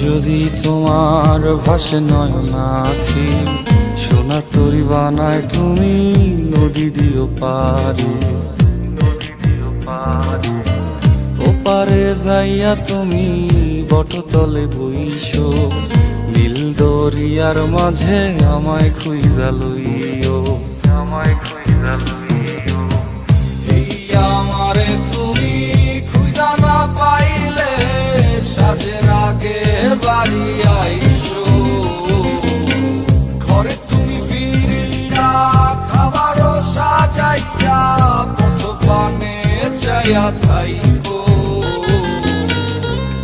যদি তোমার ভাসে নয়নাখি, সোনার তরি বানায় তুমি নদী দিও পারে। ওপারে যাইয়া তুমি বটতলে বইসো, নীল দরিয়ার মাঝে আমায় খুঁজা লইও, আমায় খুঁজা লইও। এই আমারে তুমি খুঁজা না পাইলে সাজের আগে বাড়ি আইসো, ঘরে তুমি ফিরিয়া খাবারও সাজাইয়া পথ পানে চাইয়া থাইকো।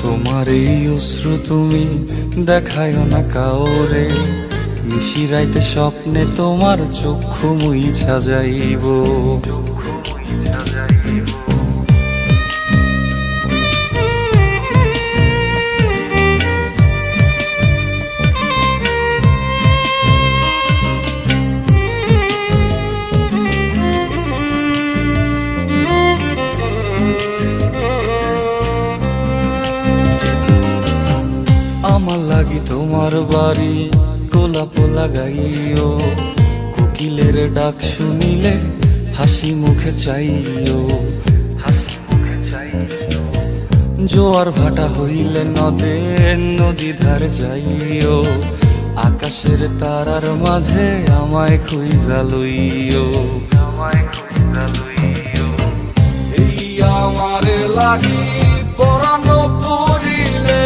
তোমার এই অশ্রু তুমি দেখায়ও না কাউরে, নিশিরাইতে স্বপ্নে তোমার চক্ষু মুইছা যাইব। আমার লাগি তোমার বাড়ি গোলাপ লাগাইও, কোকিলের ডাক শুনিলে হাসি মুখে চাইও, হাসি মুখে চাইও। জোয়ার ভাটা হইলে নদে নদী ধারে যাইও, আকাশের তারার মাঝে আমায় খুঁজা লইও, আমায় খুঁজা লইও। এই আমারে লাগি পরানো পড়িলে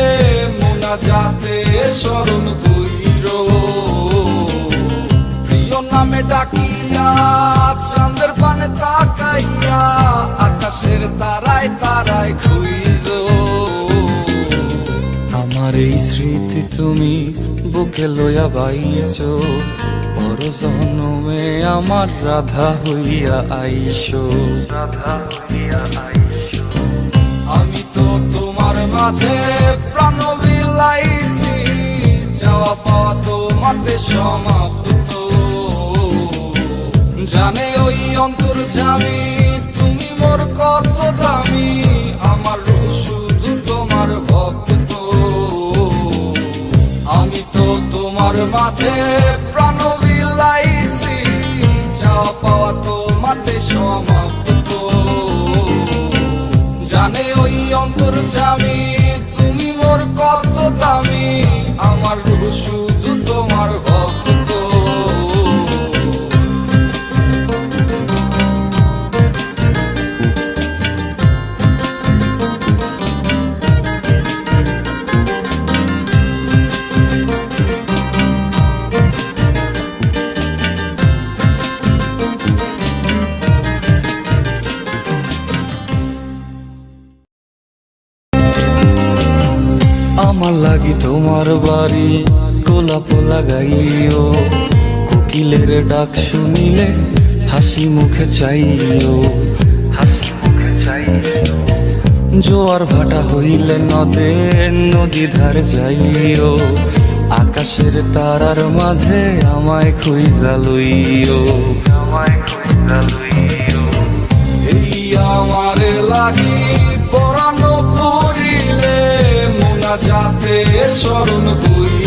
যাতে স্মরণ কইরো, প্রিয় নামে ডাকিয়া চাঁদের পানে তাকাইয়া আকাশের তারায় তারায় খুঁজো। আমার এই স্মৃতি তুমি বুকে লইয়া বাইছো, পর জন্মে আমার রাধা হইয়া আইসো, রাধা হইয়া আইসো। আমি তো তোমার মাঝে প্রাণ বিলাইছি, যাওয়া পাওয়া তোমাতে সমাপ্ত। জানে ওই অন্তর্যামী তুমি মোর কত দামি, আমার রূহ শুধু তোমার ভক্ত। আমি তো তোমার মাঝে প্রাণ বিলাইছি, যাওয়া পাওয়া তোমাতে সমাপ্ত। জানে ওই অন্তর্যামী তুমি মোর কত দামি, আমার রূহ শুধু তোমার ভক্ত। আমার লাগি তোমার বাড়ি গোলাপ লাগাইও, কোকিলের ডাক শুনিলে হাসি মুখে চাইও, হাসি মুখে চাইও। জোয়ার ভাটা হইলে নদে নদী ধারে যাইও, আকাশের তারার মাঝে আমায় খুঁজা লইও, আমায় খুঁজা লইও। এই আমারে লাগি পরানো পড়িলে যাতে স্মরণ কই